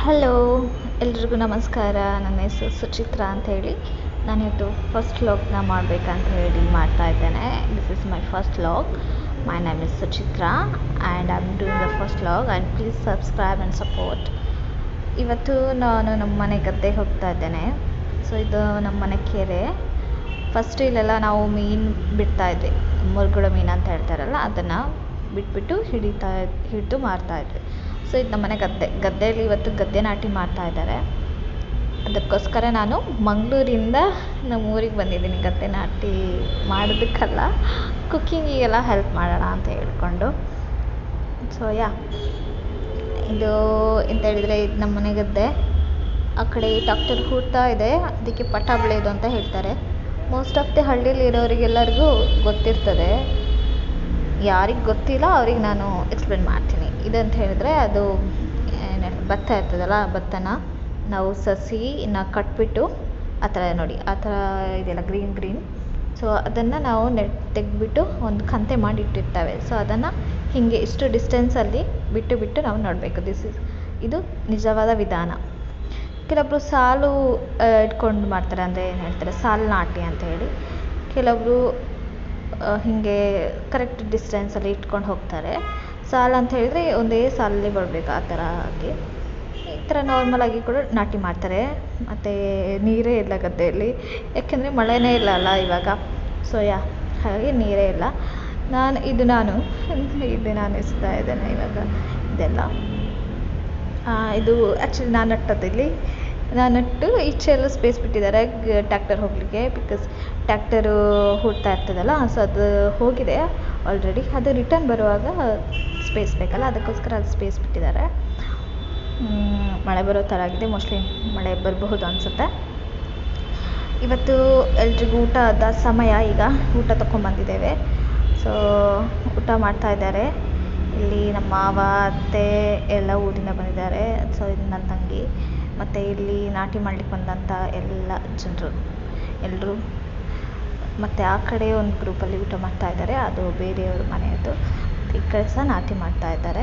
Hello, ಎಲ್ರಿಗೂ ನಮಸ್ಕಾರ. ನನ್ನ ಹೆಸರು ಸುಚಿತ್ರಾ ಅಂಥೇಳಿ. ನಾನಿವತ್ತು ಫಸ್ಟ್ ವ್ಲಾಗ್ನ ಮಾಡಬೇಕಂತ ಹೇಳಿ ಮಾಡ್ತಾ ಇದ್ದೇನೆ. This is my first vlog. My name is Suchitra and I am doing the first vlog and please subscribe and support. ಇವತ್ತು ನಾನು ನಮ್ಮ ಮನೆ ಗದ್ದೆಗೆ ಹೋಗ್ತಾ ಇದ್ದೇನೆ. ಸೊ ಇದು ನಮ್ಮ ಮನೆ ಕೆರೆ. ಫಸ್ಟ್ ಇಲ್ಲೆಲ್ಲ ನಾವು ಮೀನು ಬಿಡ್ತಾ ಇದ್ವಿ, ಮುರುಗುಳ ಮೀನು ಅಂತ ಹೇಳ್ತಾರಲ್ಲ, ಅದನ್ನು ಬಿಟ್ಬಿಟ್ಟು ಹಿಡಿದು ಮಾರ್ತಾಯಿದ್ವಿ. ಸೊ ಇದು ನಮ್ಮನೆ ಗದ್ದೆಯಲ್ಲಿ ಇವತ್ತು ಗದ್ದೆ ನಾಟಿ ಮಾಡ್ತಾ ಇದ್ದಾರೆ. ಅದಕ್ಕೋಸ್ಕರ ನಾನು ಮಂಗಳೂರಿಂದ ನಮ್ಮ ಊರಿಗೆ ಬಂದಿದ್ದೀನಿ ಗದ್ದೆ ನಾಟಿ ಮಾಡೋದಕ್ಕಲ್ಲ, ಕುಕ್ಕಿಂಗಿಗೆಲ್ಲ ಹೆಲ್ಪ್ ಮಾಡೋಣ ಅಂತ ಹೇಳ್ಕೊಂಡು. ಸೊ ಇದು ಎಂತ ಹೇಳಿದರೆ, ಇದು ನಮ್ಮನೆ ಗದ್ದೆ. ಆ ಕಡೆ ಟ್ರಾಕ್ಟರ್ ಹೂಡ್ತಾ ಇದೆ, ಅದಕ್ಕೆ ಪಟ ಬೆಳೆಯೋದು ಅಂತ ಹೇಳ್ತಾರೆ. ಮೋಸ್ಟ್ ಆಫ್ ದಿ ಹಳ್ಳಿಲಿ ಇರೋರಿಗೆಲ್ಲರಿಗೂ ಗೊತ್ತಿರ್ತದೆ. ಯಾರಿಗೆ ಗೊತ್ತಿಲ್ಲ ಅವ್ರಿಗೆ ನಾನು ಎಕ್ಸ್ಪ್ಲೇನ್ ಮಾಡ್ತೀನಿ. ಇದಂತ ಹೇಳಿದ್ರೆ, ಅದು ಭತ್ತ ಇರ್ತದಲ್ಲ, ಭತ್ತನ ನಾವು ಸಸಿನ ಕಟ್ಬಿಟ್ಟು ಆ ಥರ ನೋಡಿ, ಆ ಥರ ಇದೆಯಲ್ಲ ಗ್ರೀನ್. ಸೊ ಅದನ್ನು ನಾವು ತೆಗೆದ್ಬಿಟ್ಟು ಒಂದು ಕಂತೆ ಮಾಡಿ ಇಟ್ಟಿರ್ತೇವೆ. ಸೊ ಅದನ್ನು ಹೀಗೆ ಇಷ್ಟು ಡಿಸ್ಟೆನ್ಸಲ್ಲಿ ಬಿಟ್ಟು ನಾವು ನೋಡಬೇಕು. ಇದು ನಿಜವಾದ ವಿಧಾನ. ಕೆಲವೊಬ್ಬರು ಸಾಲು ಇಟ್ಕೊಂಡು ಮಾಡ್ತಾರೆ, ಅಂದರೆ ಏನು ಹೇಳ್ತಾರೆ, ಸಾಲು ನಾಟಿ ಅಂತ ಹೇಳಿ. ಕೆಲವೊಬ್ಬರು ಹೀಗೆ ಕರೆಕ್ಟ್ ಡಿಸ್ಟೆನ್ಸಲ್ಲಿ ಇಟ್ಕೊಂಡು ಹೋಗ್ತಾರೆ. ಸಾಲು ಅಂತ ಹೇಳಿದರೆ ಒಂದೇ ಸಾಲಲ್ಲಿ ಬರಬೇಕು, ಆ ಥರ ಆಗಿ. ಈ ಥರ ನಾರ್ಮಲಾಗಿ ಕೂಡ ನಾಟಿ ಮಾಡ್ತಾರೆ. ಮತ್ತು ನೀರೇ ಇಲ್ಲ ಗದ್ದೆಯಲ್ಲಿ, ಯಾಕೆಂದರೆ ಮಳೆನೇ ಇಲ್ಲ ಅಲ್ಲ ಇವಾಗ. ಸೊ ಹಾಗೆ ನೀರೇ ಇಲ್ಲ. ನಾನು ಇಸ್ತಾ ಇದ್ದೇನೆ ಇವಾಗ ಇದೆಲ್ಲ. ಇದು ಆ್ಯಕ್ಚುಲಿ ನಾನು ನಟ್ಟು ಈಚೆ ಎಲ್ಲ ಸ್ಪೇಸ್ ಬಿಟ್ಟಿದ್ದಾರೆ ಟ್ಯಾಕ್ಟರ್ ಹೋಗಲಿಕ್ಕೆ. ಬಿಕಾಸ್ ಟ್ಯಾಕ್ಟರು ಹೂಡ್ತಾ ಇರ್ತದಲ್ಲ, ಸೊ ಅದು ಹೋಗಿದೆ ಆಲ್ರೆಡಿ. ಅದು ರಿಟರ್ನ್ ಬರುವಾಗ ಸ್ಪೇಸ್ ಬೇಕಲ್ಲ, ಅದಕ್ಕೋಸ್ಕರ ಅದು ಸ್ಪೇಸ್ ಬಿಟ್ಟಿದ್ದಾರೆ. ಮಳೆ ಬರೋ ಥರ ಆಗಿದೆ, ಮೋಸ್ಟ್ಲಿ ಮಳೆ ಬರಬಹುದು ಅನಿಸುತ್ತೆ. ಇವತ್ತು ಎಲ್ರಿಗೂ ಊಟದ ಸಮಯ. ಈಗ ಊಟ ತೊಗೊಂಬಂದಿದ್ದೇವೆ. ಸೊ ಊಟ ಮಾಡ್ತಾ ಇದ್ದಾರೆ. ಇಲ್ಲಿ ನಮ್ಮ ಮಾವ, ಅತ್ತೆ ಎಲ್ಲ ಊರಿಂದ ಬಂದಿದ್ದಾರೆ. ಸೊ ಇದು ನನ್ನ ತಂಗಿ. ಮತ್ತು ಇಲ್ಲಿ ನಾಟಿ ಮಾಡ್ಲಿಕ್ಕೆ ಬಂದಂಥ ಎಲ್ಲ ಜನರು ಎಲ್ಲರೂ. ಮತ್ತು ಆ ಕಡೆ ಒಂದು ಗ್ರೂಪಲ್ಲಿ ಊಟ ಮಾಡ್ತಾ ಇದ್ದಾರೆ, ಅದು ಬೇರೆಯವ್ರ ಮನೆಯದು. ಈ ಕಡೆ ಸಹ ನಾಟಿ ಮಾಡ್ತಾ ಇದ್ದಾರೆ.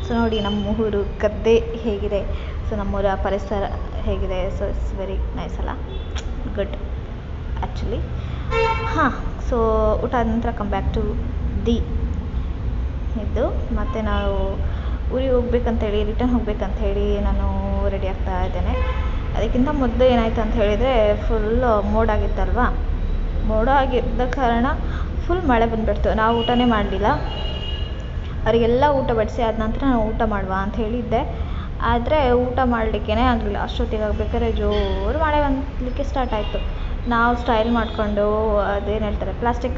ಸೊ ನೋಡಿ ನಮ್ಮ ಊರು ಗದ್ದೆ ಹೇಗಿದೆ, ಸೊ ನಮ್ಮೂರ ಪರಿಸರ ಹೇಗಿದೆ. ಸೊ ಇಟ್ಸ್ ವೆರಿ ನೈಸ್ ಅಲ್ಲ, ಗುಡ್ ಆ್ಯಕ್ಚುಲಿ. ಸೊ ಊಟ ಆದ ನಂತರ ಕಮ್ ಬ್ಯಾಕ್ ಟು ಇದು. ಮತ್ತು ನಾವು ಊರಿಗೆ ರಿಟರ್ನ್ ಹೋಗ್ಬೇಕಂತ ಹೇಳಿ ನಾನು ರೆಡಿ ಆಗ್ತಾ ಇದ್ದೇನೆ. ಅದಕ್ಕಿಂತ ಮೊದಲು ಏನಾಯಿತು ಅಂತ ಹೇಳಿದರೆ, ಫುಲ್ ಮೋಡ ಆಗಿದ್ದ ಕಾರಣ ಫುಲ್ ಮಳೆ ಬಂದುಬಿಡ್ತು. ನಾವು ಊಟನೇ ಮಾಡಲಿಲ್ಲ. ಅವರಿಗೆಲ್ಲ ಊಟ ಬಡಿಸಿ ಆದ ನಂತರ ನಾವು ಊಟ ಮಾಡುವ ಅಂತ ಹೇಳಿದ್ದೆ. ಆದರೆ ಊಟ ಮಾಡಲಿಕ್ಕೇ ಆಗಲಿಲ್ಲ. ಅಷ್ಟೊತ್ತಿಗೆ ಆಗಬೇಕಾದ್ರೆ ಜೋರು ಮಳೆ ಬಂದಲಿಕ್ಕೆ ಸ್ಟಾರ್ಟ್ ಆಯಿತು. ನಾವು ಸ್ಟೈಲ್ ಮಾಡಿಕೊಂಡು, ಅದೇನು ಹೇಳ್ತಾರೆ, ಪ್ಲಾಸ್ಟಿಕ್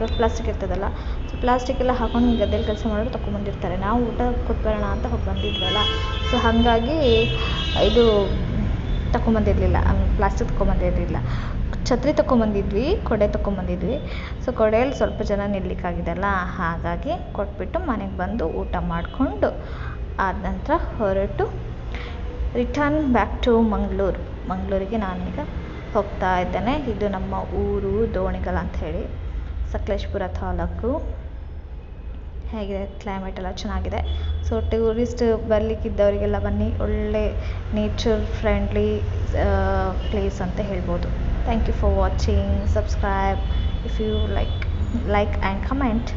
ಇರ್ತದಲ್ಲ, ಸೊ ಪ್ಲಾಸ್ಟಿಕ್ ಎಲ್ಲ ಹಾಕೊಂಡು ಗದ್ದೆಯಲ್ಲಿ ಕೆಲಸ ಮಾಡೋರು ತೊಗೊಂಬಂದಿರ್ತಾರೆ. ನಾವು ಊಟ ಕೊಟ್ಬರೋಣ ಅಂತ ಹೋಗಿ ಬಂದಿದ್ವಲ್ಲ, ಸೊ ಹಾಗಾಗಿ ಇದು ತೊಗೊಂಬಂದಿರಲಿಲ್ಲ, ಪ್ಲಾಸ್ಟಿಕ್ ತೊಗೊಂಬಂದಿರಲಿಲ್ಲ. ಛತ್ರಿ ತೊಗೊಂಬಂದಿದ್ವಿ, ಕೊಡೆ ತೊಗೊಂಬಂದಿದ್ವಿ. ಸೊ ಕೊಡೆಯಲ್ಲಿ ಸ್ವಲ್ಪ ಜನ ನಿಲ್ಲಕ್ಕಾಗಿದೆಲ್ಲ, ಹಾಗಾಗಿ ಕೊಟ್ಬಿಟ್ಟು ಮನೆಗೆ ಬಂದು ಊಟ ಮಾಡಿಕೊಂಡು ಆದ ನಂತರ ಹೊರಟು ರಿಟರ್ನ್ ಬ್ಯಾಕ್ ಟು ಮಂಗಳೂರಿಗೆ ನಾನೀಗ ಹೋಗ್ತಾ ಇದ್ದೇನೆ. ಇದು ನಮ್ಮ ಊರು ದೋಣಿಗಲ್ ಅಂತ ಹೇಳಿ, ಸಕಲೇಶಪುರ ತಾಲೂಕು. ಹೇಗಿದೆ ಕ್ಲೈಮೇಟ್ ಎಲ್ಲ ಚೆನ್ನಾಗಿದೆ. ಸೊ ಟೂರಿಸ್ಟ್ ಬರಲಿಕ್ಕಿದ್ದವರಿಗೆಲ್ಲ ಬನ್ನಿ, ಒಳ್ಳೆ ನೇಚರ್ ಫ್ರೆಂಡ್ಲಿ ಪ್ಲೇಸ್ ಅಂತ ಹೇಳ್ಬೋದು. Thank you for watching. Subscribe if you like and comment.